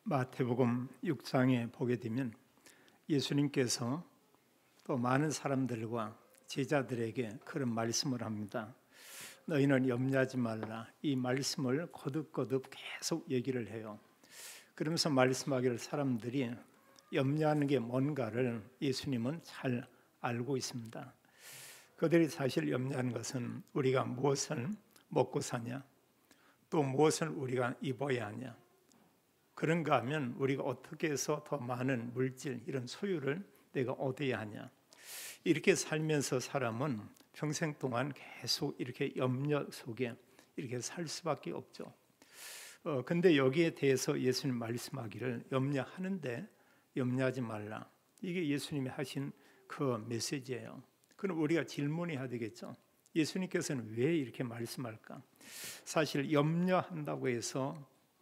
마태복음 6장에 보게 되면 예수님께서 또 많은 사람들과 제자들에게 그런 말씀을 합니다. 너희는 염려하지 말라. 이 말씀을 거듭거듭 계속 얘기를 해요. 그러면서 말씀하기를 사람들이 염려하는 게 뭔가를 예수님은 잘 알고 있습니다. 그들이 사실 염려하는 것은 우리가 무엇을 먹고 사냐, 또 무엇을 우리가 입어야 하냐, 그런가 하면 우리가 어떻게 해서 더 많은 물질, 이런 소유를 내가 얻어야 하냐. 이렇게 살면서 사람은 평생 동안 계속 이렇게 염려 속에 이렇게 살 수밖에 없죠. 근데 여기에 대해서 예수님 말씀하기를 염려하는데 염려하지 말라. 이게 예수님이 하신 그 메시지예요. 그럼 우리가 질문해야 되겠죠. 예수님께서는 왜 이렇게 말씀할까? 사실 염려한다고 해서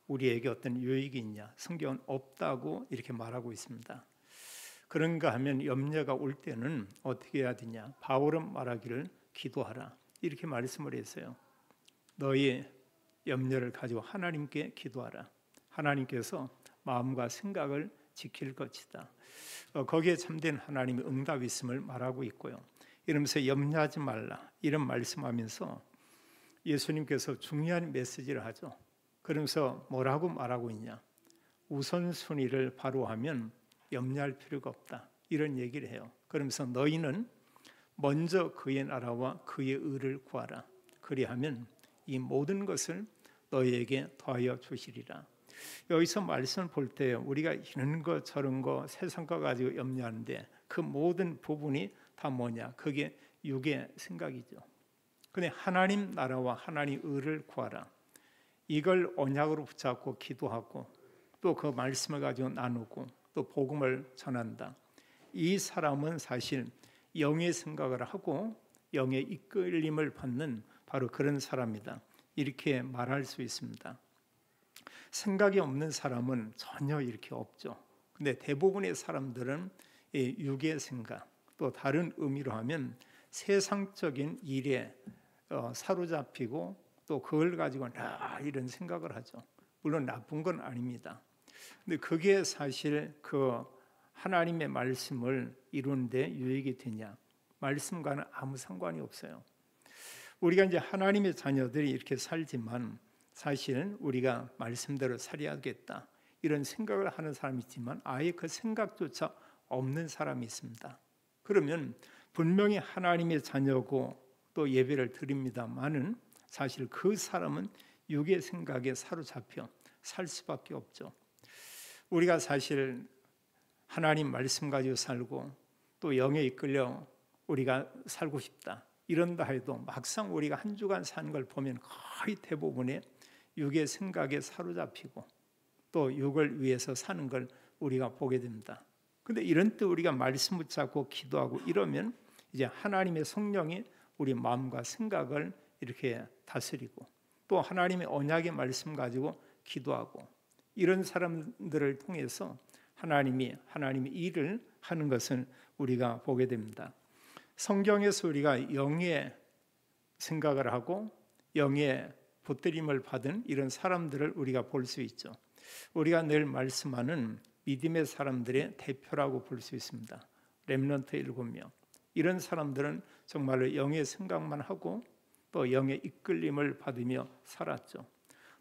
우리에게 어떤 유익이 있냐? 성경은 없다고 이렇게 말하고 있습니다. 그런가 하면 염려가 올 때는 어떻게 해야 되냐? 바울은 말하기를 기도하라. 이렇게 말씀을 했어요. 너희 염려를 가지고 하나님께 기도하라. 하나님께서 마음과 생각을 지킬 것이다. 거기에 참된 하나님의 응답이 있음을 말하고 있고요. 이러면서 염려하지 말라. 이런 말씀하면서 예수님께서 중요한 메시지를 하죠. 그러면서 뭐라고 말하고 있냐? 우선순위를 바로 하면 염려할 필요가 없다. 이런 얘기를 해요. 그러면서 너희는 먼저 그의 나라와 그의 의를 구하라. 그리하면 이 모든 것을 너희에게 더하여 주시리라. 여기서 말씀을 볼 때 우리가 이런 거 저런 거 세상 거 가지고 염려하는데 그 모든 부분이 다 뭐냐? 그게 육의 생각이죠. 근데 하나님 나라와 하나님 의를 구하라. 이걸 언약으로 붙잡고 기도하고 또 그 말씀을 가지고 나누고 또 복음을 전한다. 이 사람은 사실 영의 생각을 하고 영의 이끌림을 받는 바로 그런 사람이다. 이렇게 말할 수 있습니다. 생각이 없는 사람은 전혀 이렇게 없죠. 근데 대부분의 사람들은 이 육의 생각, 또 다른 의미로 하면 세상적인 일에 사로잡히고 또 그걸 가지고 이런 생각을 하죠. 물론 나쁜 건 아닙니다. 근데 그게 사실 그 하나님의 말씀을 이루는데 유익이 되냐? 말씀과는 아무 상관이 없어요. 우리가 이제 하나님의 자녀들이 이렇게 살지만 사실 우리가 말씀대로 살아야겠다 이런 생각을 하는 사람이 있지만 아예 그 생각조차 없는 사람이 있습니다. 그러면 분명히 하나님의 자녀고 또 예배를 드립니다만은 사실 그 사람은 육의 생각에 사로잡혀 살 수밖에 없죠. 우리가 사실 하나님 말씀 가지고 살고 또 영에 이끌려 우리가 살고 싶다 이런다 해도 막상 우리가 한 주간 사는 걸 보면 거의 대부분의 육의 생각에 사로잡히고 또 육을 위해서 사는 걸 우리가 보게 됩니다. 근데 이런 때 우리가 말씀 붙잡고 기도하고 이러면 이제 하나님의 성령이 우리 마음과 생각을 이렇게 다스리고 또 하나님의 언약의 말씀 가지고 기도하고 이런 사람들을 통해서 하나님이 일을 하는 것을 우리가 보게 됩니다. 성경에서 우리가 영의 생각을 하고 영의 붙들림을 받은 이런 사람들을 우리가 볼 수 있죠. 우리가 늘 말씀하는 믿음의 사람들의 대표라고 볼 수 있습니다. 렘넌트 7명. 이런 사람들은 정말로 영의 생각만 하고 또 영의 이끌림을 받으며 살았죠.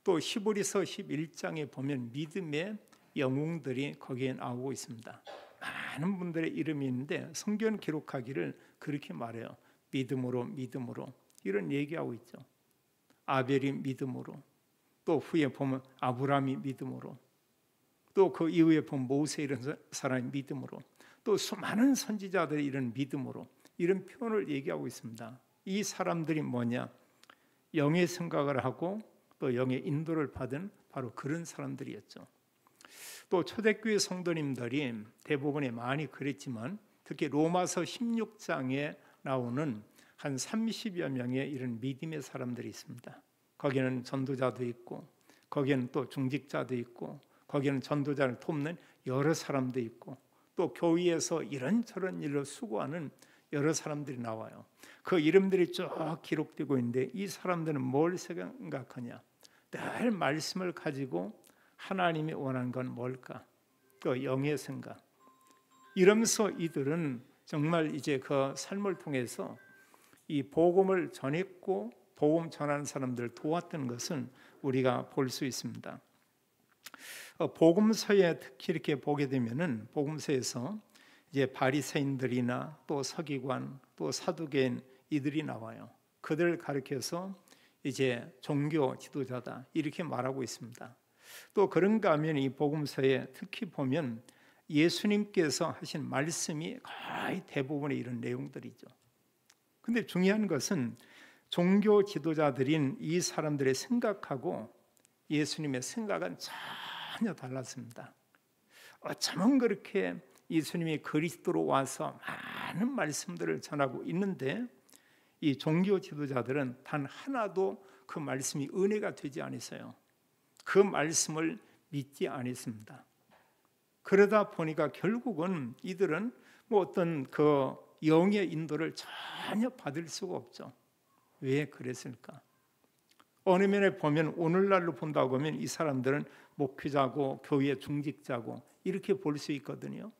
또 히브리서 11장에 보면 믿음의 영웅들이 거기에 나오고 있습니다. 많은 분들의 이름이 있는데 성경 기록하기를 그렇게 말해요. 믿음으로 이런 얘기하고 있죠. 아벨이 믿음으로, 또 후에 보면 아브라함이 믿음으로, 또 그 이후에 보면 모세 이런 사람이 믿음으로, 또 수많은 선지자들이 이런 믿음으로 이런 표현을 얘기하고 있습니다. 이 사람들이 뭐냐? 영의 생각을 하고 또 영의 인도를 받은 바로 그런 사람들이었죠. 또 초대교회 성도님들이 대부분이 많이 그랬지만 특히 로마서 16장에 나오는 한 30여 명의 이런 믿음의 사람들이 있습니다. 거기는 전도자도 있고 거기는 또 중직자도 있고 거기는 전도자를 돕는 여러 사람도 있고 또 교회에서 이런저런 일로 수고하는 여러 사람들이 나와요. 그 이름들이 쭉 기록되고 있는데 이 사람들은 뭘 생각하냐? 늘 말씀을 가지고 하나님이 원하는 건 뭘까? 또 영의 생각. 이러면서 이들은 정말 이제 그 삶을 통해서 이 복음을 전했고 복음 전하는 사람들을 도왔던 것은 우리가 볼 수 있습니다. 복음서에 특히 이렇게 보게 되면은 복음서에서 이제 바리새인들이나 또 서기관 또 사두개인 이들이 나와요. 그들을 가리켜서 이제 종교 지도자다 이렇게 말하고 있습니다. 또 그런가 하면 이 복음서에 특히 보면 예수님께서 하신 말씀이 거의 대부분의 이런 내용들이죠. 근데 중요한 것은 종교 지도자들인 이 사람들의 생각하고 예수님의 생각은 전혀 달랐습니다. 어쩌면 그렇게 예수님이 그리스도로 와서 많은 말씀들을 전하고 있는데 이 종교 지도자들은 단 하나도 그 말씀이 은혜가 되지 않았어요. 그 말씀을 믿지 않았습니다. 그러다 보니까 결국은 이들은 뭐 어떤 그 영의 인도를 전혀 받을 수가 없죠. 왜 그랬을까? 어느 면에 보면 오늘날로 본다고 하면 이 사람들은 목회자고 교회 중직자고 이렇게 볼 수 있거든요.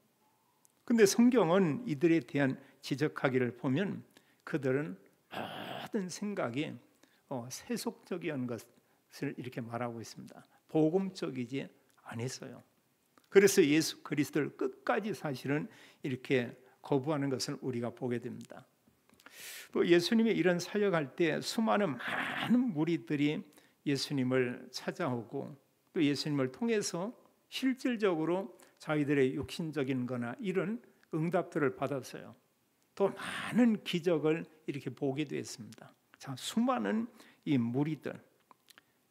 근데 성경은 이들에 대한 지적하기를 보면 그들은 모든 생각이 세속적인 것을 이렇게 말하고 있습니다. 복음적이지 않았어요. 그래서 예수 그리스도를 끝까지 사실은 이렇게 거부하는 것을 우리가 보게 됩니다. 또 예수님이 이런 사역할 때 수많은 많은 무리들이 예수님을 찾아오고 또 예수님을 통해서 실질적으로 자기들의 육신적인 거나 이런 응답들을 받았어요. 또 많은 기적을 이렇게 보게 되었습니다. 자, 수많은 이 무리들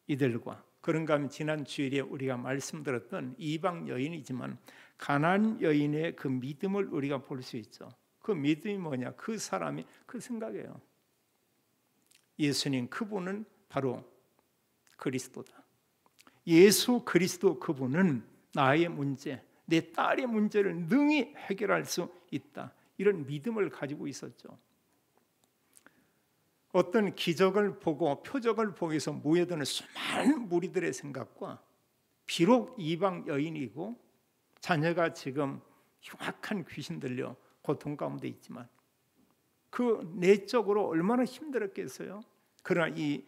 이들과 그런가 하면 지난 주일에 우리가 말씀드렸던 이방 여인이지만 가나안 여인의 그 믿음을 우리가 볼 수 있죠. 그 믿음이 뭐냐? 그 사람이 그 생각이에요. 예수님 그분은 바로 그리스도다. 예수 그리스도 그분은 나의 문제, 내 딸의 문제를 능히 해결할 수 있다. 이런 믿음을 가지고 있었죠. 어떤 기적을 보고 표적을 보기 위해서 모여드는 수많은 무리들의 생각과 비록 이방 여인이고 자녀가 지금 흉악한 귀신 들려 고통 가운데 있지만 그 내적으로 얼마나 힘들었겠어요. 그러나 이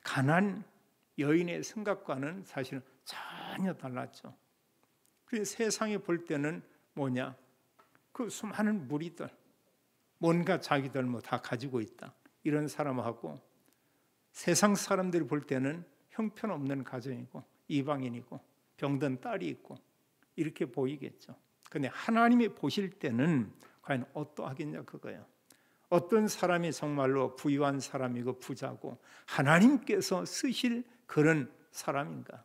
가난 여인의 생각과는 사실은 전혀 달랐죠. 그래서 세상에 볼 때는 뭐냐? 그 수많은 무리들 뭔가 자기들 뭐 다 가지고 있다. 이런 사람하고 세상 사람들이 볼 때는 형편없는 가정이고 이방인이고 병든 딸이 있고 이렇게 보이겠죠. 그런데 하나님이 보실 때는 과연 어떠하겠냐 그거예요. 어떤 사람이 정말로 부유한 사람이고 부자고 하나님께서 쓰실 그런 사람인가?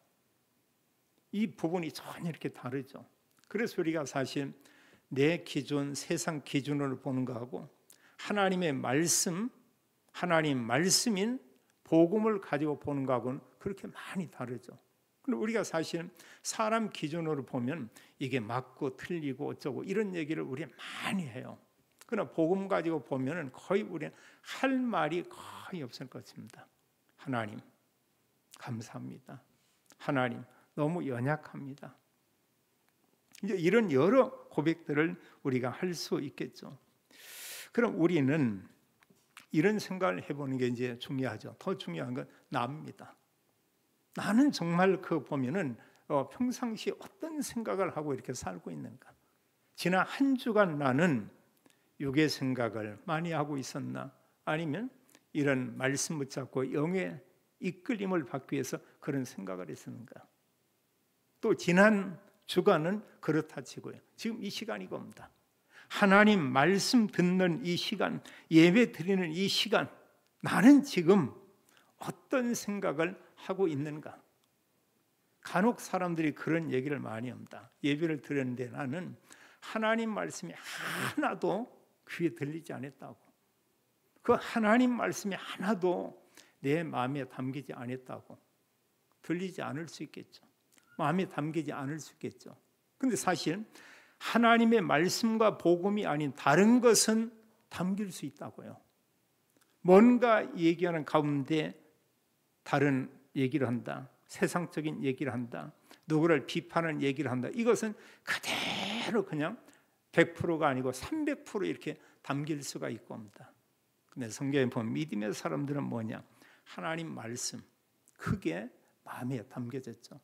이 부분이 전혀 이렇게 다르죠. 그래서 우리가 사실 내 기준, 세상 기준으로 보는 거하고 하나님의 말씀, 하나님 말씀인 복음을 가지고 보는 거하고는 그렇게 많이 다르죠. 근데 우리가 사실 사람 기준으로 보면 이게 맞고 틀리고 어쩌고 이런 얘기를 우리가 많이 해요. 그러나 복음 가지고 보면은 거의 우리는 할 말이 거의 없을 것입니다. 하나님 감사합니다. 하나님 너무 연약합니다. 이제 이런 여러 고백들을 우리가 할 수 있겠죠. 그럼 우리는 이런 생각을 해보는 게 이제 중요하죠. 더 중요한 건 나입니다. 나는 정말 그 보면은 평상시 어떤 생각을 하고 이렇게 살고 있는가? 지난 한 주간 나는 육의 생각을 많이 하고 있었나? 아니면 이런 말씀 붙잡고 영의 이끌림을 받기 위해서 그런 생각을 했었는가? 또 지난 주간은 그렇다 치고요. 지금 이 시간이 겁니다. 하나님 말씀 듣는 이 시간, 예배 드리는 이 시간, 나는 지금 어떤 생각을 하고 있는가? 간혹 사람들이 그런 얘기를 많이 합니다. 예배를 드렸는데 나는 하나님 말씀이 하나도 귀에 들리지 않았다고. 그 하나님 말씀이 하나도 내 마음에 담기지 않았다고. 들리지 않을 수 있겠죠. 마음에 담기지 않을 수 있겠죠. 근데 사실 하나님의 말씀과 복음이 아닌 다른 것은 담길 수 있다고요. 뭔가 얘기하는 가운데 다른 얘기를 한다. 세상적인 얘기를 한다. 누구를 비판하는 얘기를 한다. 이것은 그대로 그냥 100%가 아니고 300% 이렇게 담길 수가 있고 합니다. 근데 성경에 보면 믿음의 사람들은 뭐냐? 하나님 말씀 크게 마음에 담겨졌죠.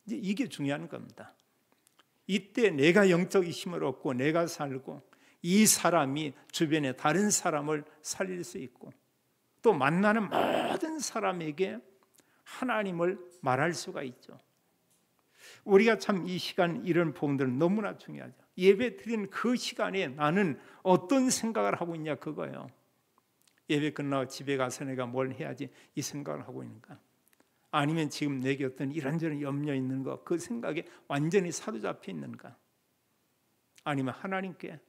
이제 이게 중요한 겁니다. 이때 내가 영적 힘을 얻고 내가 살고 이 사람이 주변에 다른 사람을 살릴 수 있고 또 만나는 모든 사람에게 하나님을 말할 수가 있죠. 우리가 참 이 시간 이런 부분들은 너무나 중요하죠. 예배 드리는 그 시간에 나는 어떤 생각을 하고 있냐 그거예요. 예배 끝나고 집에 가서 내가 뭘 해야지 이 생각을 하고 있는가? 아니면 지금 내게 어떤 이런저런 염려 있는 거 그 생각에 완전히 사로잡혀 있는가? 아니면 하나님께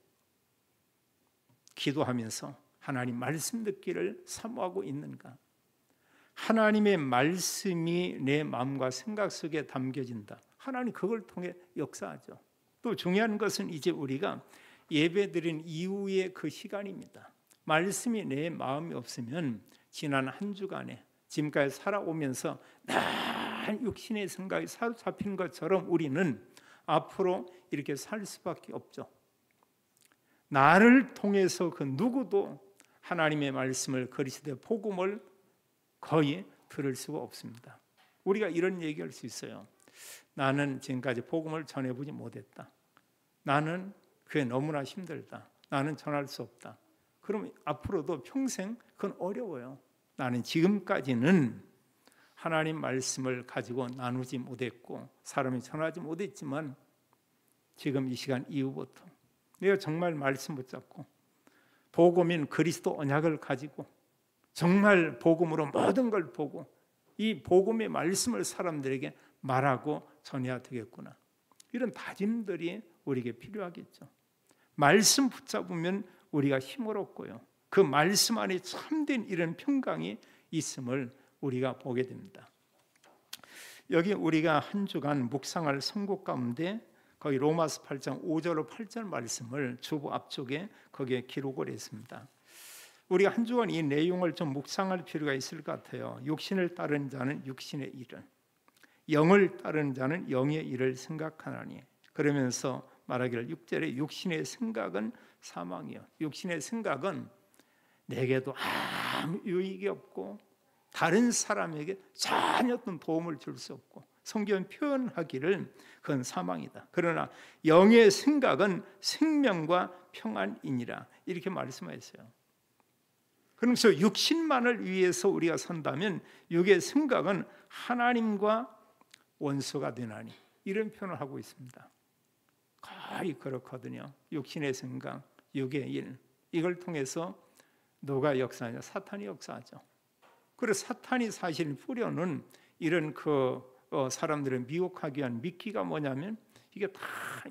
기도하면서 하나님 말씀 듣기를 사모하고 있는가? 하나님의 말씀이 내 마음과 생각 속에 담겨진다. 하나님 그걸 통해 역사하죠. 또 중요한 것은 이제 우리가 예배드린 이후의 그 시간입니다. 말씀이 내 마음이 없으면 지난 한 주간에 지금까지 살아오면서 날 육신의 생각이 사로잡힌 것처럼 우리는 앞으로 이렇게 살 수밖에 없죠. 나를 통해서 그 누구도 하나님의 말씀을 그리스도의 복음을 거의 들을 수가 없습니다. 우리가 이런 얘기할 수 있어요. 나는 지금까지 복음을 전해보지 못했다. 나는 그게 너무나 힘들다. 나는 전할 수 없다. 그럼 앞으로도 평생 그건 어려워요. 나는 지금까지는 하나님 말씀을 가지고 나누지 못했고 사람이 전하지 못했지만 지금 이 시간 이후부터 내가 정말 말씀 붙잡고 복음인 그리스도 언약을 가지고 정말 복음으로 모든 걸 보고 이 복음의 말씀을 사람들에게 말하고 전해야 되겠구나. 이런 다짐들이 우리에게 필요하겠죠. 말씀 붙잡으면 우리가 힘을 얻고요. 그 말씀 안에 참된 이런 평강이 있음을 우리가 보게 됩니다. 여기 우리가 한 주간 묵상할 선곡 가운데 거기 로마서 8장 5절로 8절 말씀을 주보 앞쪽에 거기에 기록을 했습니다. 우리가 한 주간 이 내용을 좀 묵상할 필요가 있을 것 같아요. 육신을 따르는 자는 육신의 일을, 영을 따르는 자는 영의 일을 생각하나니. 그러면서 말하기를 6절에 육신의 생각은 사망이요. 육신의 생각은 내게도 아무 유익이 없고 다른 사람에게 전혀 어떤 도움을 줄 수 없고 성경은 표현하기를 그건 사망이다. 그러나 영의 생각은 생명과 평안이니라 이렇게 말씀하셨어요. 그래서 육신만을 위해서 우리가 산다면 육의 생각은 하나님과 원수가 되나니 이런 표현을 하고 있습니다. 거의 그렇거든요. 육신의 생각, 육의 일 이걸 통해서 누가 역사하냐? 사탄이 역사하죠. 그래서 사탄이 사실 뿌려는 이런 사람들을 미혹하기 위한 미끼가 뭐냐면 이게 다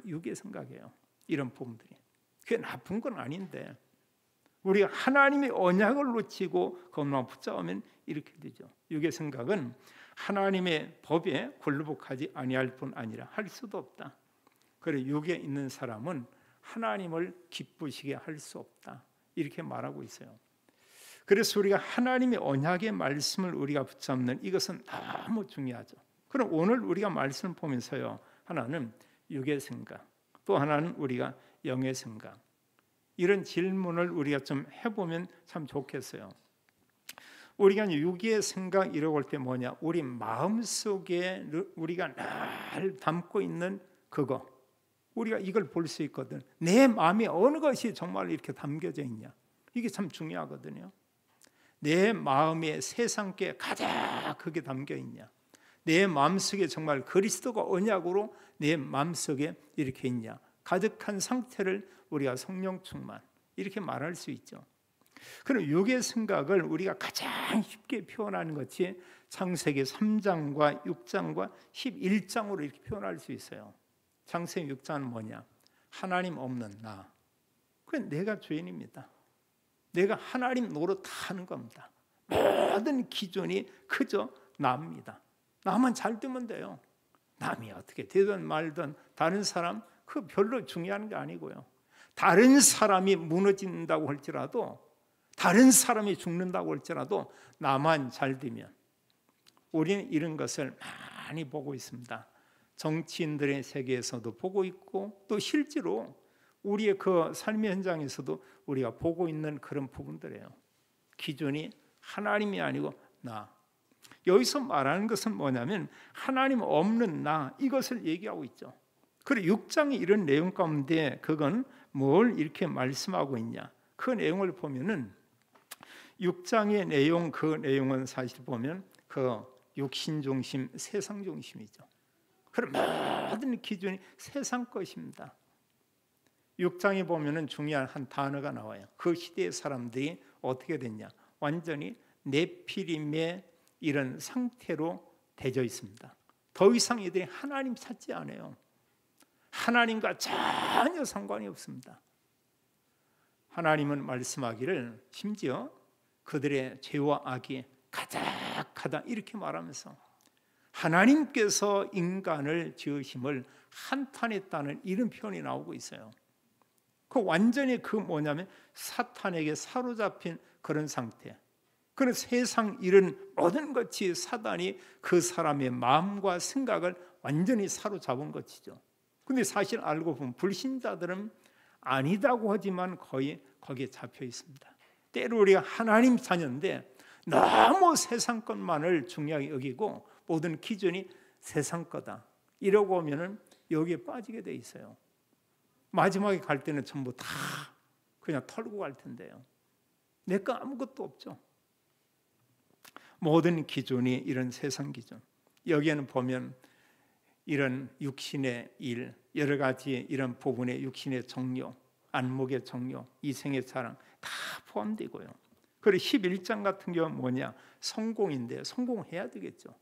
육의 생각이에요. 이런 부분들이. 그게 나쁜 건 아닌데 우리가 하나님의 언약을 놓치고 그것만 붙잡으면 이렇게 되죠. 육의 생각은 하나님의 법에 굴복하지 아니할 뿐 아니라 할 수도 없다. 그래 육에 있는 사람은 하나님을 기쁘시게 할 수 없다. 이렇게 말하고 있어요. 그래서 우리가 하나님의 언약의 말씀을 우리가 붙잡는 이것은 너무 중요하죠. 그럼 오늘 우리가 말씀을 보면서요. 하나는 육의 생각, 또 하나는 우리가 영의 생각. 이런 질문을 우리가 좀 해보면 참 좋겠어요. 우리가 육의 생각 이라고 할 때 뭐냐? 우리 마음속에 우리가 늘 담고 있는 그거. 우리가 이걸 볼 수 있거든. 내 마음에 어느 것이 정말 이렇게 담겨져 있냐? 이게 참 중요하거든요. 내 마음에 세상께 가장 크게 담겨 있냐? 내 마음속에 정말 그리스도가 언약으로 내 마음속에 이렇게 있냐? 가득한 상태를 우리가 성령 충만 이렇게 말할 수 있죠. 그럼 육의 생각을 우리가 가장 쉽게 표현하는 것이 창세기 3장과 6장과 11장으로 이렇게 표현할 수 있어요. 창세기 6장은 뭐냐? 하나님 없는 나. 그건 내가 죄인입니다. 내가 하나님 노릇하는 겁니다. 모든 기준이 그저 나입니다. 나만 잘 되면 돼요. 남이 어떻게 되든 말든 다른 사람 그 별로 중요한 게 아니고요. 다른 사람이 무너진다고 할지라도 다른 사람이 죽는다고 할지라도 나만 잘 되면 우리는 이런 것을 많이 보고 있습니다. 정치인들의 세계에서도 보고 있고 또 실제로 우리의 그 삶의 현장에서도 우리가 보고 있는 그런 부분들이에요. 기준이 하나님이 아니고 나. 여기서 말하는 것은 뭐냐면 하나님 없는 나, 이것을 얘기하고 있죠. 그리고 6장의 이런 내용 가운데 그건 뭘 이렇게 말씀하고 있냐, 그 내용을 보면은 6장의 내용, 그 내용은 사실 보면 그 육신 중심, 세상 중심이죠. 그런 모든 기준이 세상 것입니다. 6장에 보면은 중요한 한 단어가 나와요. 그 시대의 사람들이 어떻게 됐냐, 완전히 네피림의 이런 상태로 되어 있습니다. 더 이상 이들이 하나님 찾지 않아요. 하나님과 전혀 상관이 없습니다. 하나님은 말씀하기를 심지어 그들의 죄와 악이 가득하다 이렇게 말하면서 하나님께서 인간을 지으심을 한탄했다는 이런 표현이 나오고 있어요. 그 완전히 그 뭐냐면 사탄에게 사로잡힌 그런 상태. 그런 세상 이런 모든 것이 사단이 그 사람의 마음과 생각을 완전히 사로잡은 것이죠. 근데 사실 알고 보면 불신자들은 아니다고 하지만 거의 거기에 잡혀 있습니다. 때로 우리가 하나님 자녀인데 너무 세상 것만을 중요하게 여기고 모든 기준이 세상 거다 이러고 오면은 여기에 빠지게 돼 있어요. 마지막에 갈 때는 전부 다 그냥 털고 갈 텐데요. 내 거 아무것도 없죠. 모든 기준이 이런 세상 기준. 여기에는 보면 이런 육신의 일, 여러 가지 이런 부분의 육신의 정욕, 안목의 정욕, 이생의 사랑 다 포함되고요. 그리고 11장 같은 경우는 뭐냐? 성공인데 성공해야 되겠죠.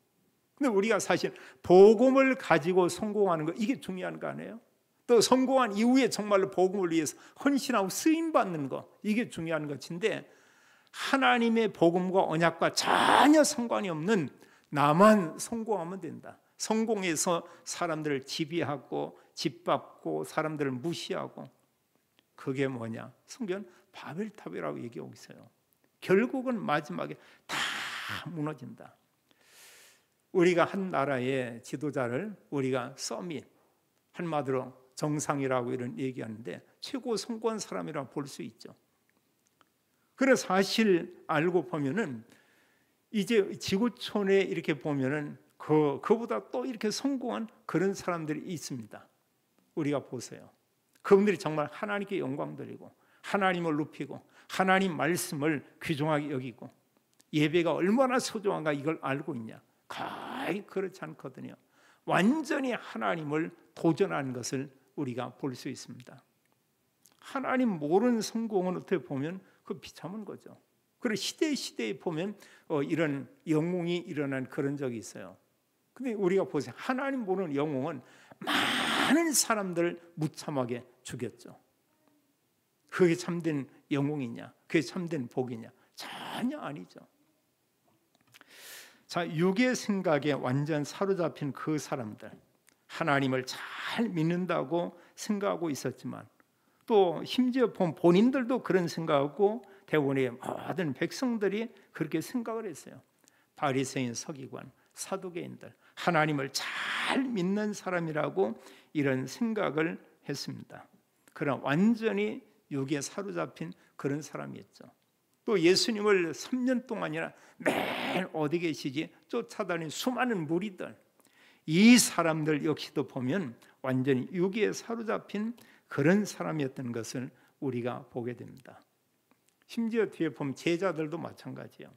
근데 우리가 사실 복음을 가지고 성공하는 거, 이게 중요한 거 아니에요? 또 성공한 이후에 정말로 복음을 위해서 헌신하고 쓰임받는 거, 이게 중요한 것인데 하나님의 복음과 언약과 전혀 상관이 없는 나만 성공하면 된다. 성공해서 사람들을 지배하고 짓밟고 사람들을 무시하고, 그게 뭐냐? 성경은 바벨탑이라고 얘기하고 있어요. 결국은 마지막에 다 무너진다. 우리가 한 나라의 지도자를 우리가 서밋, 한마디로 정상이라고 이런 얘기하는데 최고 성공한 사람이라고 볼 수 있죠. 그래서 사실 알고 보면은 이제 지구촌에 이렇게 보면은 그보다 또 이렇게 성공한 그런 사람들이 있습니다. 우리가 보세요. 그분들이 정말 하나님께 영광 드리고 하나님을 높이고 하나님 말씀을 귀중하게 여기고 예배가 얼마나 소중한가 이걸 알고 있냐? 거의 그렇지 않거든요. 완전히 하나님을 도전하는 것을 우리가 볼 수 있습니다. 하나님 모르는 성공은 어떻게 보면 그 비참한 거죠. 그리고 시대에 보면 이런 영웅이 일어난 그런 적이 있어요. 근데 우리가 보세요. 하나님 모르는 영웅은 많은 사람들을 무참하게 죽였죠. 그게 참된 영웅이냐? 그게 참된 복이냐? 전혀 아니죠. 자, 육의 생각에 완전 사로잡힌 그 사람들, 하나님을 잘 믿는다고 생각하고 있었지만 또 심지어 본인들도 그런 생각하고 대부분의 모든 백성들이 그렇게 생각을 했어요. 바리새인, 서기관, 사두개인들, 하나님을 잘 믿는 사람이라고 이런 생각을 했습니다. 그러나 완전히 육에 사로잡힌 그런 사람이었죠. 또 예수님을 3년 동안이나 매일 어디 계시지 쫓아다니는 수많은 무리들, 이 사람들 역시도 보면 완전히 육에 사로잡힌 그런 사람이었던 것을 우리가 보게 됩니다. 심지어 뒤에 보면 제자들도 마찬가지예요.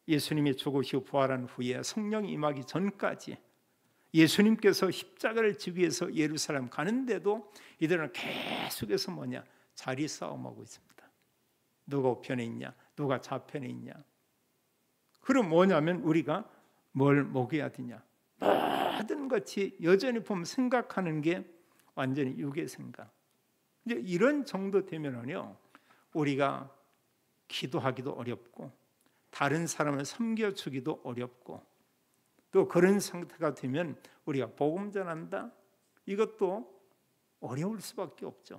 예수님이 죽으시고 부활한 후에 성령이 임하기 전까지 예수님께서 십자가를 지기 위해서 예루살렘 가는데도 이들은 계속해서 뭐냐? 자리 싸움하고 있습니다. 누가 우편에 있냐? 누가 좌편에 있냐? 그럼 뭐냐면 우리가 뭘 먹여야 되냐? 모든 것이 여전히 보면 생각하는 게 완전히 육의 생각. 이제 이런 정도 되면은요, 우리가 기도하기도 어렵고 다른 사람을 섬겨주기도 어렵고 또 그런 상태가 되면 우리가 복음 전한다? 이것도 어려울 수밖에 없죠.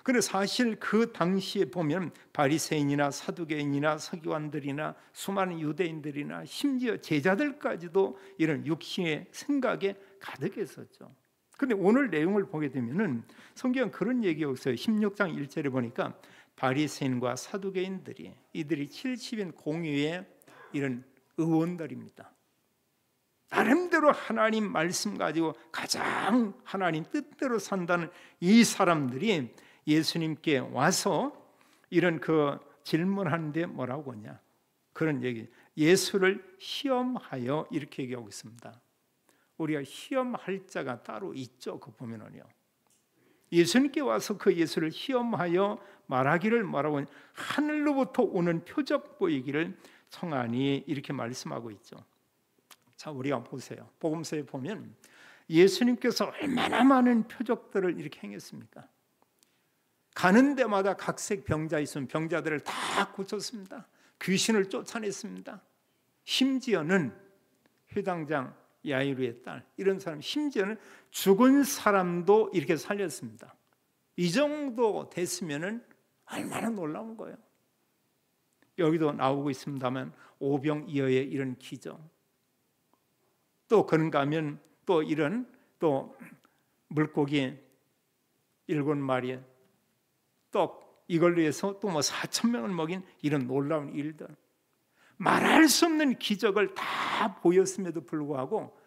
그런데 사실 그 당시에 보면 바리새인이나 사두개인이나 서기관들이나 수많은 유대인들이나 심지어 제자들까지도 이런 육신의 생각에 가득했었죠. 그런데 오늘 내용을 보게 되면은 성경은 그런 얘기가 있어요. 16장 1절에 보니까 바리새인과 사두개인들이 이들이 70인 공의의 이런 의원들입니다. 나름대로 하나님 말씀 가지고 가장 하나님 뜻대로 산다는 이 사람들이 예수님께 와서 이런 그 질문하는데 뭐라고 하냐, 그런 얘기, 예수를 시험하여 이렇게 얘기하고 있습니다. 우리가 시험할 자가 따로 있죠. 그 보면은요, 예수님께 와서 그 예수를 시험하여 말하기를 뭐라고 하냐, 하늘로부터 오는 표적 보이기를 청하니 이렇게 말씀하고 있죠. 자, 우리가 보세요. 복음서에 보면 예수님께서 얼마나 많은 표적들을 이렇게 행했습니까? 가는 데마다 각색 병자 있으면 병자들을 다 고쳤습니다. 귀신을 쫓아냈습니다. 심지어는 회당장 야이루의 딸, 이런 사람, 심지어는 죽은 사람도 이렇게 살렸습니다. 이 정도 됐으면 얼마나 놀라운 거예요. 여기도 나오고 있습니다만 오병이어의 이런 기적, 또 그런가 하면 또 이런 또 물고기 7마리에 떡, 이걸로 해서 또 뭐 4,000명을 먹인 이런 놀라운 일들, 말할 수 없는 기적을 다 보였음에도 불구하고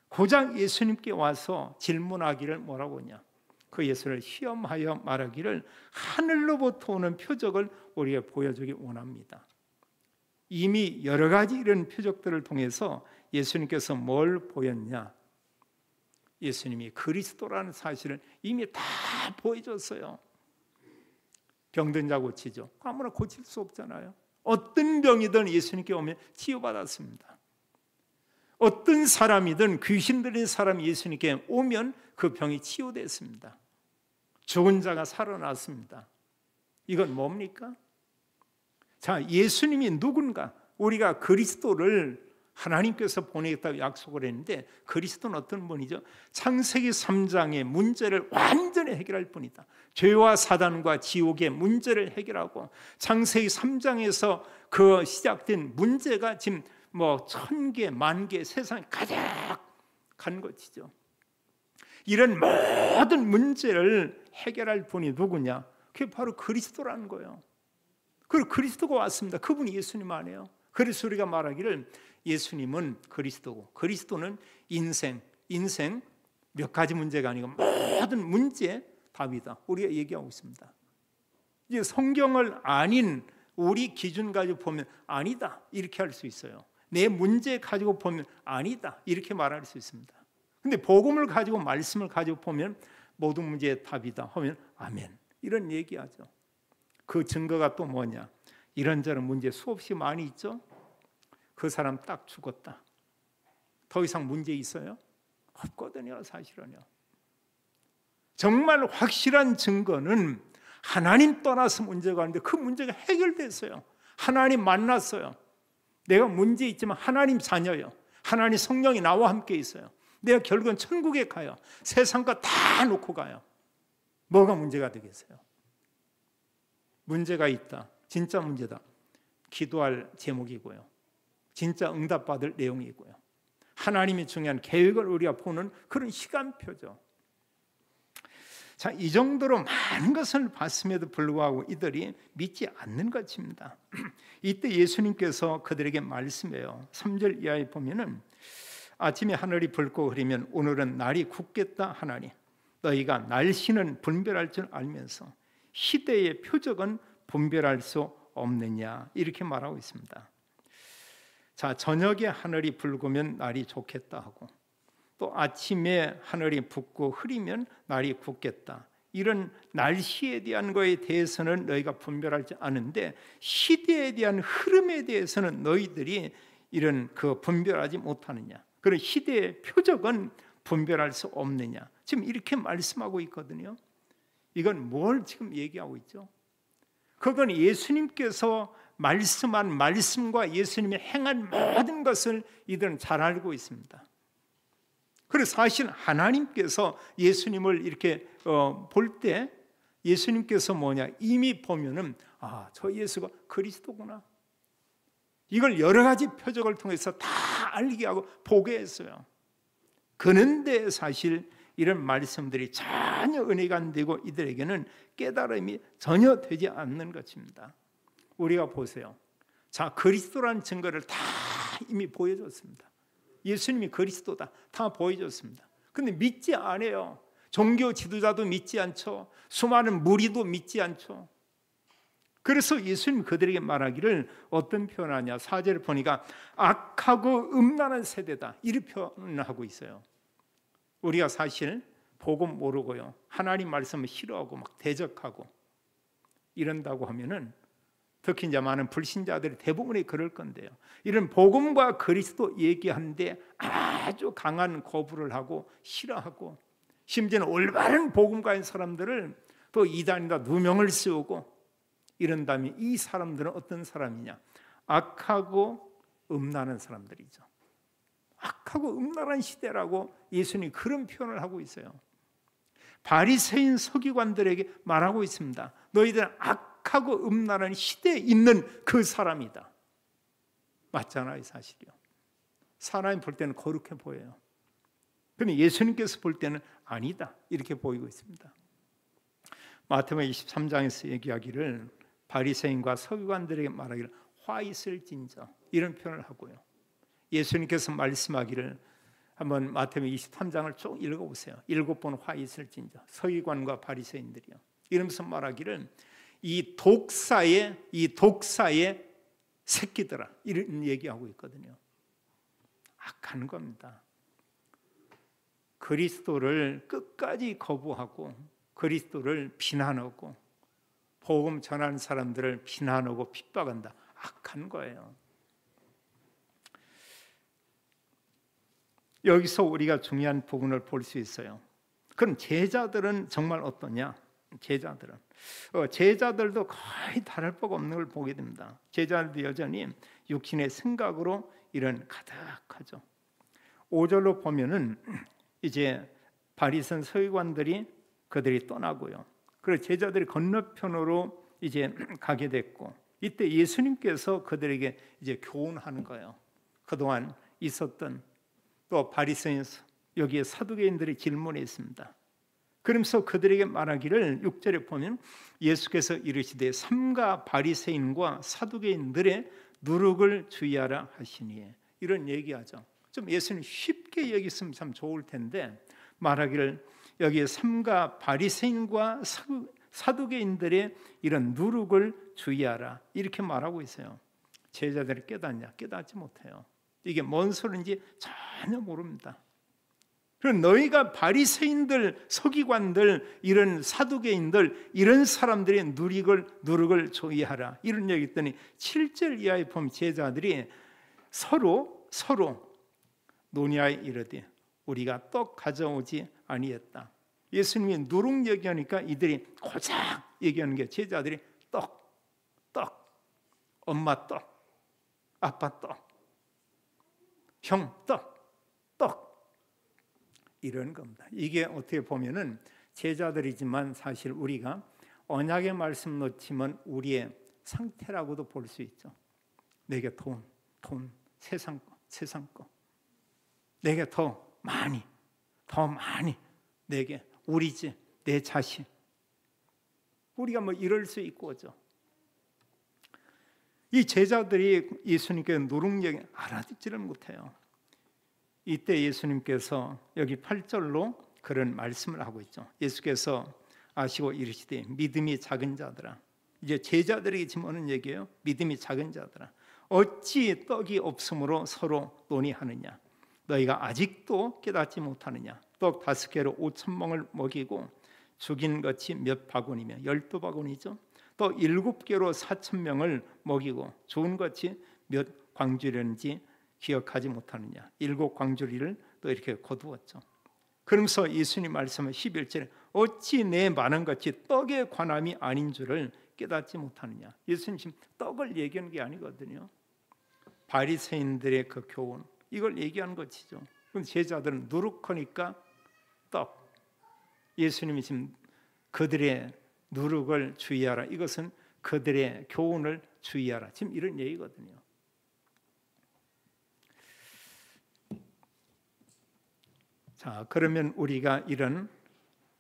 고작 예수님께 와서 질문하기를 뭐라고 하냐, 그 예수를 시험하여 말하기를 하늘로부터 오는 표적을 우리에게 보여주기 원합니다. 이미 여러 가지 이런 표적들을 통해서 예수님께서 뭘 보였냐, 예수님이 그리스도라는 사실을 이미 다 보여줬어요. 병든 자 고치죠. 아무나 고칠 수 없잖아요. 어떤 병이든 예수님께 오면 치유받았습니다. 어떤 사람이든 귀신 들린 사람이 예수님께 오면 그 병이 치유됐습니다. 죽은 자가 살아났습니다. 이건 뭡니까? 자, 예수님이 누군가? 우리가 그리스도를 하나님께서 보내겠다고 약속을 했는데, 그리스도는 어떤 분이죠? 창세기 3장의 문제를 완전히 해결할 분이다. 죄와 사단과 지옥의 문제를 해결하고 창세기 3장에서 그 시작된 문제가 지금 뭐 1000개, 10,000개 세상에 가득한 것이죠. 이런 모든 문제를 해결할 분이 누구냐? 그게 바로 그리스도라는 거예요. 그리고 그리스도가 왔습니다. 그분이 예수님 아니에요. 그래서 우리가 말하기를 예수님은 그리스도고, 그리스도는 인생 몇 가지 문제가 아니고 모든 문제의 답이다. 우리가 얘기하고 있습니다. 이제 성경을 아닌 우리 기준 가지고 보면 아니다 이렇게 할 수 있어요. 내 문제 가지고 보면 아니다 이렇게 말할 수 있습니다. 근데 복음을 가지고, 말씀을 가지고 보면 모든 문제의 답이다 하면 아멘 이런 얘기하죠. 그 증거가 또 뭐냐, 이런저런 문제 수없이 많이 있죠. 그 사람 딱 죽었다. 더 이상 문제 있어요? 없거든요. 사실은요. 정말 확실한 증거는 하나님 떠나서 문제가 있는데 그 문제가 해결됐어요. 하나님 만났어요. 내가 문제 있지만 하나님 자녀예요. 하나님 성령이 나와 함께 있어요. 내가 결국은 천국에 가요. 세상 거 다 놓고 가요. 뭐가 문제가 되겠어요? 문제가 있다. 진짜 문제다. 기도할 제목이고요. 진짜 응답받을 내용이고요. 하나님이 중요한 계획을 우리가 보는 그런 시간표죠. 자, 이 정도로 많은 것을 봤음에도 불구하고 이들이 믿지 않는 것입니다. 이때 예수님께서 그들에게 말씀해요. 3절 이하에 보면은 아침에 하늘이 붉고 흐리면 오늘은 날이 굳겠다 하나니 너희가 날씨는 분별할 줄 알면서 시대의 표적은 분별할 수 없느냐 이렇게 말하고 있습니다. 자, 저녁에 하늘이 붉으면 날이 좋겠다 하고 또 아침에 하늘이 붓고 흐리면 날이 굳겠다. 이런 날씨에 대한 거에 대해서는 너희가 분별하지 않은데 시대에 대한 흐름에 대해서는 너희들이 이런 그 분별하지 못하느냐. 그런 시대의 표적은 분별할 수 없느냐. 지금 이렇게 말씀하고 있거든요. 이건 뭘 지금 얘기하고 있죠? 그건 예수님께서 말씀한 말씀과 예수님이 행한 모든 것을 이들은 잘 알고 있습니다. 그래서 사실 하나님께서 예수님을 이렇게 볼 때 예수님께서 뭐냐, 이미 보면은 저 예수가 그리스도구나, 이걸 여러 가지 표적을 통해서 다 알게 하고 보게 했어요. 그런데 사실 이런 말씀들이 전혀 은혜가 안 되고 이들에게는 깨달음이 전혀 되지 않는 것입니다. 우리가 보세요. 자, 그리스도라는 증거를 다 이미 보여줬습니다. 예수님이 그리스도다 다 보여줬습니다. 근데 믿지 않아요. 종교 지도자도 믿지 않죠. 수많은 무리도 믿지 않죠. 그래서 예수님 그들에게 말하기를 어떤 표현하냐, 4절을 보니까 악하고 음란한 세대다 이렇게 표현하고 있어요. 우리가 사실 복음 모르고요, 하나님 말씀을 싫어하고 막 대적하고 이런다고 하면은, 특히 이제 많은 불신자들이 대부분이 그럴 건데요, 이런 복음과 그리스도 얘기하는데 아주 강한 거부를 하고 싫어하고, 심지어는 올바른 복음가인 사람들을 또 이단이다 누명을 씌우고 이런다면 이 사람들은 어떤 사람이냐, 악하고 음란한 사람들이죠. 악하고 음란한 시대라고 예수님이 그런 표현을 하고 있어요. 바리새인 서기관들에게 말하고 있습니다. 너희들은 악하고 음란한 시대에 있는 그 사람이다. 맞잖아요, 사실이요. 사람이 볼 때는 거룩해 보여요. 그런데 예수님께서 볼 때는 아니다 이렇게 보이고 있습니다. 마태복음 23장에서 얘기하기를 바리새인과 서기관들에게 말하기를 화 있을진저 이런 표현을 하고요, 예수님께서 말씀하기를 한번 마태복음 23장을 쭉 읽어보세요. 7번 화 있을진저, 서기관과 바리새인들이요, 이러면서 말하기를 이 독사의 새끼들아 이런 얘기하고 있거든요. 악한 겁니다. 그리스도를 끝까지 거부하고 그리스도를 비난하고 복음 전하는 사람들을 비난하고 핍박한다, 악한 거예요. 여기서 우리가 중요한 부분을 볼 수 있어요. 그럼 제자들은 정말 어떠냐? 제자들도 거의 다를 바가 없는 걸 보게 됩니다. 제자들도 여전히 육신의 생각으로 이런 가득하죠. 5절로 보면은 이제 바리새인 서기관들이 그들이 떠나고요, 그리고 제자들이 건너편으로 이제 가게 됐고, 이때 예수님께서 그들에게 이제 교훈하는 거예요. 그동안 있었던 또 바리새인, 여기에 사두개인들이 질문했습니다. 그러면서 그들에게 말하기를 6절에 보면 예수께서 이르시되 삼가 바리새인과 사두개인들의 누룩을 주의하라 하시니, 이런 얘기하죠. 좀 예수님 쉽게 얘기했으면 참 좋을 텐데, 말하기를 여기에 삼가 바리새인과 사두개인들의 이런 누룩을 주의하라 이렇게 말하고 있어요. 제자들이 깨닫냐? 깨닫지 못해요. 이게 뭔 소리인지 전혀 모릅니다. 그럼 너희가 바리새인들, 서기관들, 이런 사두개인들, 이런 사람들의 누룩을 주의하라 이런 얘기 했더니 7절 이하에 보면 제자들이 서로 논의하여 이르되 우리가 떡 가져오지 아니했다. 예수님이 누룩 얘기하니까 이들이 고작 얘기하는 게, 제자들이 떡, 엄마 떡, 아빠 떡, 형 떡 이런 겁니다. 이게 어떻게 보면은 제자들이지만 사실 우리가 언약의 말씀 놓치면 우리의 상태라고도 볼 수 있죠. 내게 돈, 세상 거, 내게 더 많이, 내게 우리 집, 내 자식, 우리가 뭐 이럴 수 있고죠. 이 제자들이 예수님께 누룩 얘기 알아듣지를 못해요. 이때 예수님께서 여기 8절로 그런 말씀을 하고 있죠. 예수께서 아시고 이르시되 믿음이 작은 자들아, 이제 제자들에게 지금 하는 얘기예요. 믿음이 작은 자들아, 어찌 떡이 없으므로 서로 논의하느냐? 너희가 아직도 깨닫지 못하느냐? 떡 5개로 5,000명을 먹이고 죽인 것이 몇 바구니며 12바구니죠. 또 7개로 4,000명을 먹이고 죽은 것이 몇 광주리인지 기억하지 못하느냐? 7광주리를 또 이렇게 거두었죠. 그러면서 예수님 말씀은 11절에 어찌 내 많은 것이 떡의 관함이 아닌 줄을 깨닫지 못하느냐? 예수님 지금 떡을 얘기하는 게 아니거든요. 바리새인들의 그 교훈, 이걸 얘기하는 것이죠. 그럼 제자들은 누룩하니까 떡. 예수님이 지금 그들의 누룩을 주의하라. 이것은 그들의 교훈을 주의하라. 지금 이런 얘기거든요. 자, 그러면 우리가 이런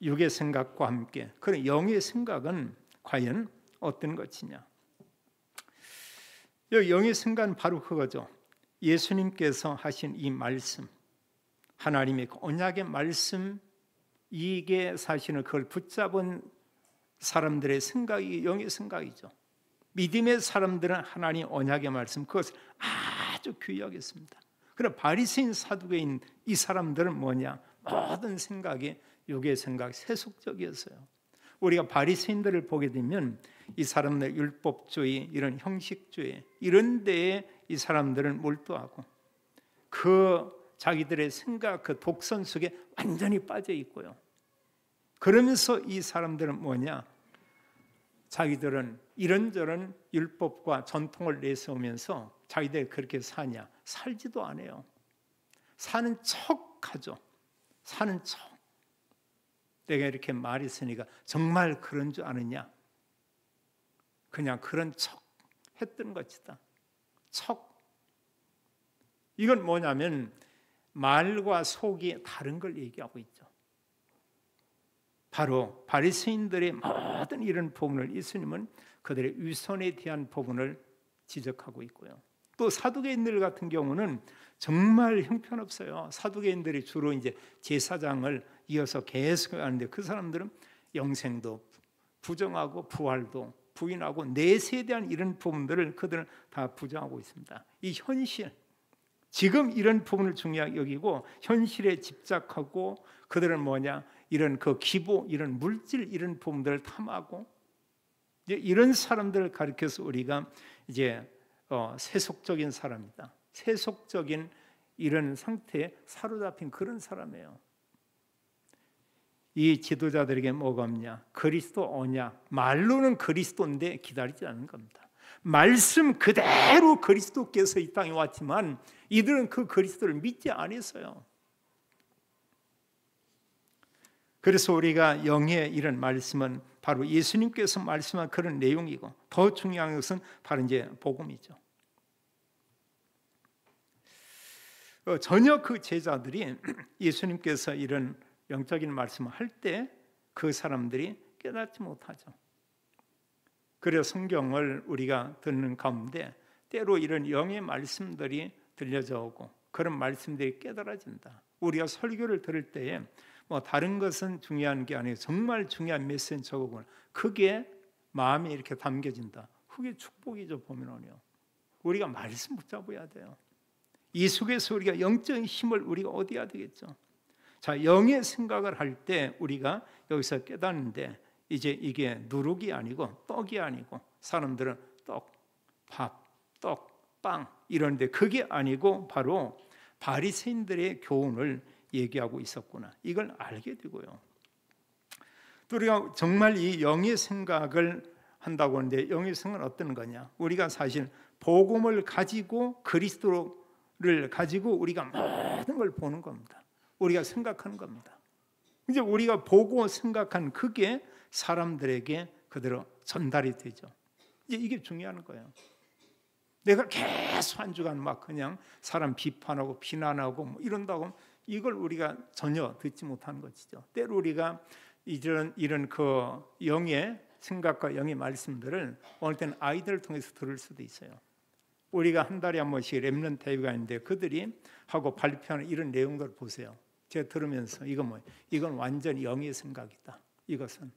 육의 생각과 함께 그런 영의 생각은 과연 어떤 것이냐? 이 영의 생각은 바로 그거죠. 예수님께서 하신 이 말씀, 하나님의 언약의 말씀, 이게 사실은 그걸 붙잡은 사람들의 생각이 영의 생각이죠. 믿음의 사람들은 하나님 언약의 말씀, 그것을 아주 귀하게 씁니다. 그럼 바리새인 사두개인 이 사람들은 뭐냐? 모든 생각이 육의 생각, 세속적이었어요. 우리가 바리새인들을 보게 되면 이 사람들 율법주의, 이런 형식주의 이런 데에 이 사람들은 몰두하고 그 자기들의 생각, 그 독선 속에 완전히 빠져 있고요. 그러면서 이 사람들은 뭐냐? 자기들은 이런저런 율법과 전통을 내세우면서 자기들이 그렇게 사냐? 살지도 않아요. 사는 척하죠. 사는 척. 내가 이렇게 말했으니까 정말 그런 줄 아느냐? 그냥 그런 척 했던 것이다. 척. 이건 뭐냐면 말과 속이 다른 걸 얘기하고 있죠. 바로 바리새인들의 모든 이런 부분을 예수님은 그들의 위선에 대한 부분을 지적하고 있고요. 또 사두개인들 같은 경우는 정말 형편없어요. 사두개인들이 주로 이제 제사장을 이어서 계속 하는데 그 사람들은 영생도 부정하고 부활도 부인하고 내세에 대한 이런 부분들을 그들은 다 부정하고 있습니다. 이 현실, 지금 이런 부분을 중요하게 여기고 현실에 집착하고 그들은 뭐냐? 이런 그 기보, 이런 물질 이런 부분들을 탐하고 이제 이런 사람들을 가리켜서 우리가 이제 세속적인 사람이다. 세속적인 이런 상태에 사로잡힌 그런 사람이에요. 이 지도자들에게 뭐가 없냐? 그리스도 언약. 말로는 그리스도인데 기다리지 않는 겁니다. 말씀 그대로 그리스도께서 이 땅에 왔지만 이들은 그 그리스도를 믿지 않았어요. 그래서 우리가 영의 이런 말씀은 바로 예수님께서 말씀한 그런 내용이고 더 중요한 것은 바로 이제 복음이죠. 전혀 그 제자들이 예수님께서 이런 영적인 말씀을 할 때 그 사람들이 깨닫지 못하죠. 그래서 성경을 우리가 듣는 가운데 때로 이런 영의 말씀들이 들려져 오고 그런 말씀들이 깨달아진다. 우리가 설교를 들을 때에 뭐 다른 것은 중요한 게 아니고 정말 중요한 메시지가 그게 마음에 이렇게 담겨진다. 그게 축복이죠. 보면은요. 우리가 말씀 붙잡아야 돼요. 이 속에서 우리가 영적인 힘을 우리가 얻어야 되겠죠. 자, 영의 생각을 할 때 우리가 여기서 깨닫는데 이제 이게 누룩이 아니고 떡이 아니고 사람들은 떡, 밥, 떡, 빵 이런데 그게 아니고 바로 바리새인들의 교훈을 얘기하고 있었구나. 이걸 알게 되고요. 또 우리가 정말 이 영의 생각을 한다고 하는데 영의 생각은 어떤 거냐? 우리가 사실 복음을 가지고 그리스도를 가지고 우리가 모든 걸 보는 겁니다. 우리가 생각하는 겁니다. 이제 우리가 보고 생각한 그게 사람들에게 그대로 전달이 되죠. 이제 이게 중요한 거예요. 내가 계속 한 주간 막 그냥 사람 비판하고 비난하고 뭐 이런다고 이걸 우리가 전혀 듣지 못하는 것이죠. 때로 우리가 이런 그 영의 생각과 영의 말씀들을 어느 때는 아이들을 통해서 들을 수도 있어요. 우리가 한 달에 한 번씩 렘넌트 대회가 있는데 그들이 하고 발표하는 이런 내용들을 보세요. 제가 들으면서 이건 완전히 영의 생각이다. 이것은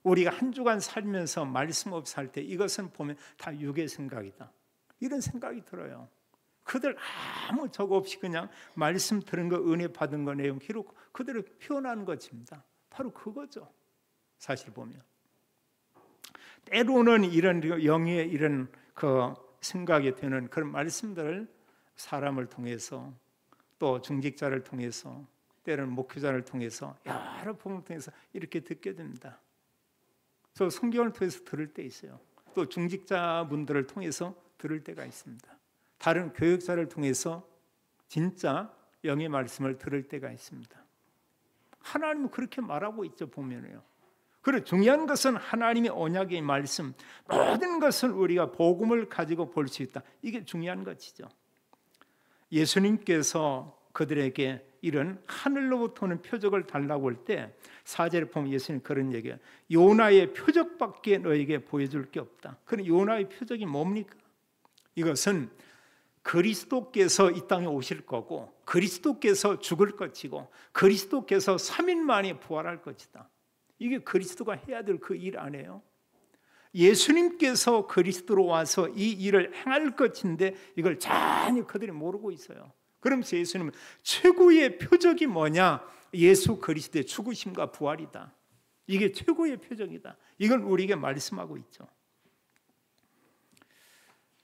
우리가 한 주간 살면서 말씀 없이 살 때 이것은 보면 다 육의 생각이다. 이런 생각이 들어요. 그들 아무 적 없이 그냥 말씀 들은 거 은혜 받은 거 내용 기록 그대로 표현하는 것입니다. 바로 그거죠. 사실 보면 때로는 이런 영의 이런 그 생각이 되는 그런 말씀들을 사람을 통해서 또 중직자를 통해서 때로는 목회자를 통해서 여러 부분을 통해서 이렇게 듣게 됩니다. 저 성경을 통해서 들을 때 있어요. 또 중직자분들을 통해서 들을 때가 있습니다. 다른 교육자를 통해서 진짜 영의 말씀을 들을 때가 있습니다. 하나님은 그렇게 말하고 있죠. 보면요. 그리고 중요한 것은 하나님의 언약의 말씀, 모든 것을 우리가 복음을 가지고 볼 수 있다. 이게 중요한 것이죠. 예수님께서 그들에게 이런 하늘로부터 오는 표적을 달라고 할 때 4절에 보면 예수님 그런 얘기예요. 요나의 표적밖에 너에게 보여줄 게 없다. 그럼 요나의 표적이 뭡니까? 이것은 그리스도께서 이 땅에 오실 거고, 그리스도께서 죽을 것이고, 그리스도께서 3일 만에 부활할 것이다. 이게 그리스도가 해야 될 그 일 아니에요? 예수님께서 그리스도로 와서 이 일을 행할 것인데 이걸 전혀 그들이 모르고 있어요. 그러면서 예수님은 최고의 표적이 뭐냐? 예수 그리스도의 죽으심과 부활이다. 이게 최고의 표적이다. 이걸 우리에게 말씀하고 있죠.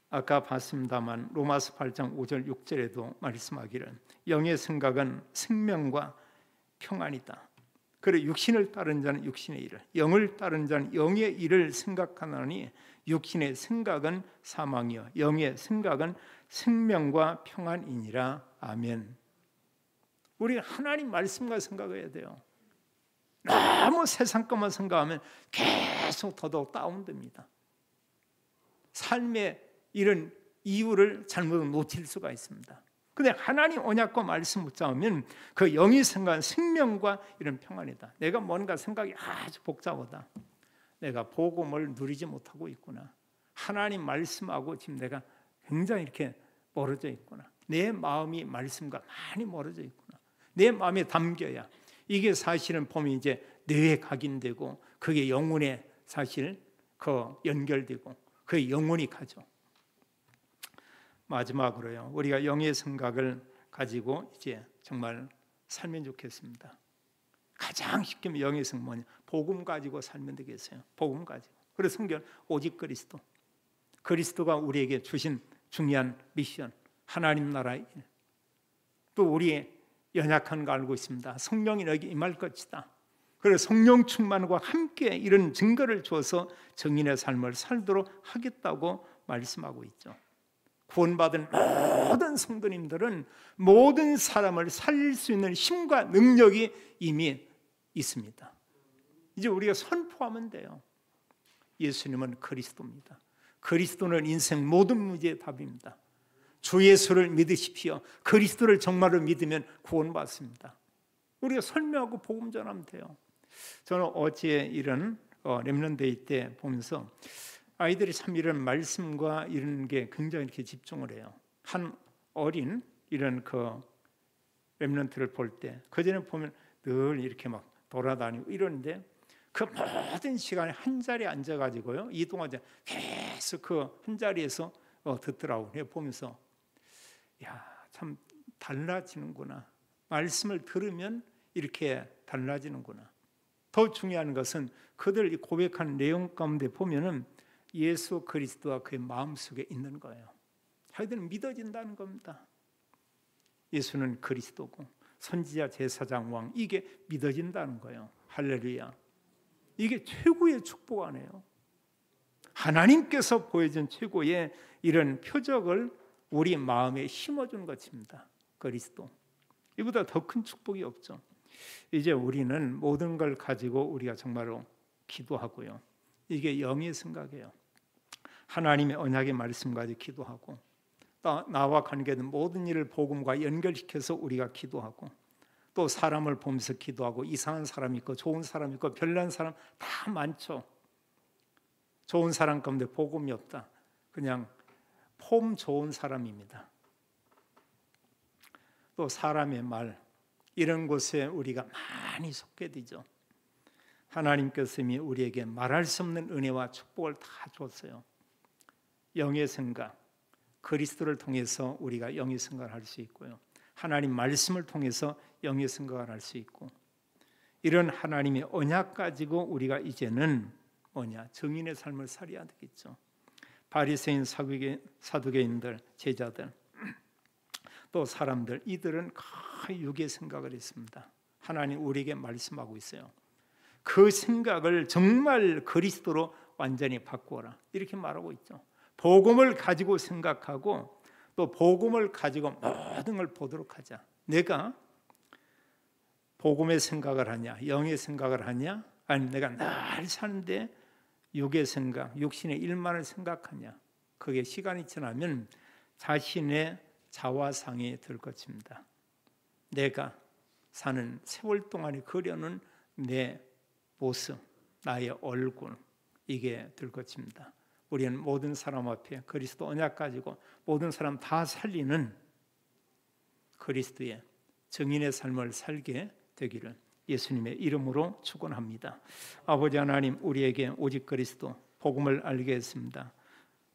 아까 봤습니다만 로마서 8장 5절 6절에도 말씀하기를 영의 생각은 생명과 평안이다. 그래 육신을 따른 자는 육신의 일을, 영을 따른 자는 영의 일을 생각하노니 육신의 생각은 사망이요 영의 생각은 생명과 평안이니라. 아멘. 우리 하나님 말씀과 생각해야 돼요. 너무 세상 것만 생각하면 계속 더더욱 다운됩니다. 삶의 이런 이유를 잘못 놓칠 수가 있습니다. 근데 하나님 언약과 말씀 붙잡으면 그 영이 생각한 생명과 이런 평안이다. 내가 뭔가 생각이 아주 복잡하다. 내가 복음을 누리지 못하고 있구나. 하나님 말씀하고 지금 내가 굉장히 이렇게 멀어져 있구나. 내 마음이 말씀과 많이 멀어져 있구나. 내 마음에 담겨야 이게 사실은 보면 이제 뇌에 각인되고 그게 영혼에 사실 그 연결되고 그게 영혼이 가죠. 마지막으로요. 우리가 영의 생각을 가지고 이제 정말 살면 좋겠습니다. 가장 쉽게 영의 생각 뭐냐? 복음 가지고 살면 되겠어요. 복음 가지고. 그래서 성경 오직 그리스도. 그리스도가 우리에게 주신 중요한 미션. 하나님 나라의 일. 또 우리의 연약한 거 알고 있습니다. 성령이 너에게 임할 것이다. 그래서 성령 충만과 함께 이런 증거를 줘서 정인의 삶을 살도록 하겠다고 말씀하고 있죠. 구원받은 모든 성도님들은 모든 사람을 살릴 수 있는 힘과 능력이 이미 있습니다. 이제 우리가 선포하면 돼요. 예수님은 그리스도입니다. 그리스도는 인생 모든 문제의 답입니다. 주 예수를 믿으십시오. 그리스도를 정말로 믿으면 구원받습니다. 우리가 설명하고 복음 전하면 돼요. 저는 어제 이런 렘넌트데이 때 보면서 아이들이 참 이런 말씀과 이런 게 굉장히 이렇게 집중을 해요. 한 어린 이런 그 렘넌트를 볼 때 그전에 보면 늘 이렇게 막 돌아다니고 이러는데 그 모든 시간에 한 자리에 앉아가지고요 이동하자 계속 그 한 자리에서 듣더라고요. 보면서 야, 참 달라지는구나. 말씀을 들으면 이렇게 달라지는구나. 더 중요한 것은 그들 고백하는 내용 가운데 보면은 예수 그리스도가 그의 마음속에 있는 거예요. 자기들은 믿어진다는 겁니다. 예수는 그리스도고 선지자 제사장 왕 이게 믿어진다는 거예요. 할렐루야. 이게 최고의 축복 아니에요. 하나님께서 보여준 최고의 이런 표적을 우리 마음에 심어준 것입니다. 그리스도. 이보다 더 큰 축복이 없죠. 이제 우리는 모든 걸 가지고 우리가 정말로 기도하고요. 이게 영의 생각이에요. 하나님의 언약의 말씀 가지고 기도하고 또 나와 관계된 모든 일을 복음과 연결시켜서 우리가 기도하고 또 사람을 보면서 기도하고 이상한 사람 있고 좋은 사람 있고 별난 사람 다 많죠. 좋은 사람 가운데 복음이 없다. 그냥 폼 좋은 사람입니다. 또 사람의 말 이런 곳에 우리가 많이 속게 되죠. 하나님께서 이미 우리에게 말할 수 없는 은혜와 축복을 다 줬어요. 영의 생각, 그리스도를 통해서 우리가 영의 생각을 할 수 있고요. 하나님 말씀을 통해서 영의 생각을 할 수 있고 이런 하나님의 언약 가지고 우리가 이제는 뭐냐? 정인의 삶을 살아야 되겠죠. 바리새인 사두개인들, 제자들 또 사람들 이들은 거의 육의 생각을 했습니다. 하나님 우리에게 말씀하고 있어요. 그 생각을 정말 그리스도로 완전히 바꾸어라 이렇게 말하고 있죠. 복음을 가지고 생각하고 또 복음을 가지고 모든 걸 보도록 하자. 내가 복음의 생각을 하냐 영의 생각을 하냐 아니면 내가 늘 사는데 육의 생각, 육신의 일만을 생각하냐? 그게 시간이 지나면 자신의 자화상이 될 것입니다. 내가 사는 세월 동안에 그려는 내 모습, 나의 얼굴, 이게 될 것입니다. 우리는 모든 사람 앞에 그리스도 언약 가지고 모든 사람 다 살리는 그리스도의 증인의 삶을 살게 되기를 예수님의 이름으로 축원합니다. 아버지 하나님, 우리에게 오직 그리스도 복음을 알게 했습니다.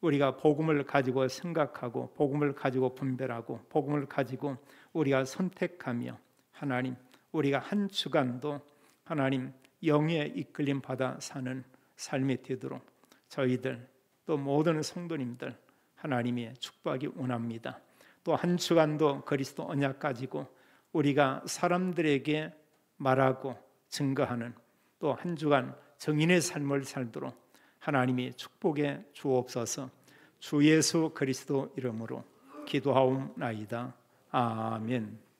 우리가 복음을 가지고 생각하고 복음을 가지고 분별하고 복음을 가지고 우리가 선택하며 하나님, 우리가 한 주간도 하나님 영의 이끌림 받아 사는 삶이 되도록 저희들 또 모든 성도님들 하나님의 축복이 원합니다. 또 한 주간도 그리스도 언약 가지고 우리가 사람들에게 말하고 증거하는 또 한 주간 정인의 삶을 살도록 하나님이 축복해 주옵소서. 주 예수 그리스도 이름으로 기도하옵나이다. 아멘.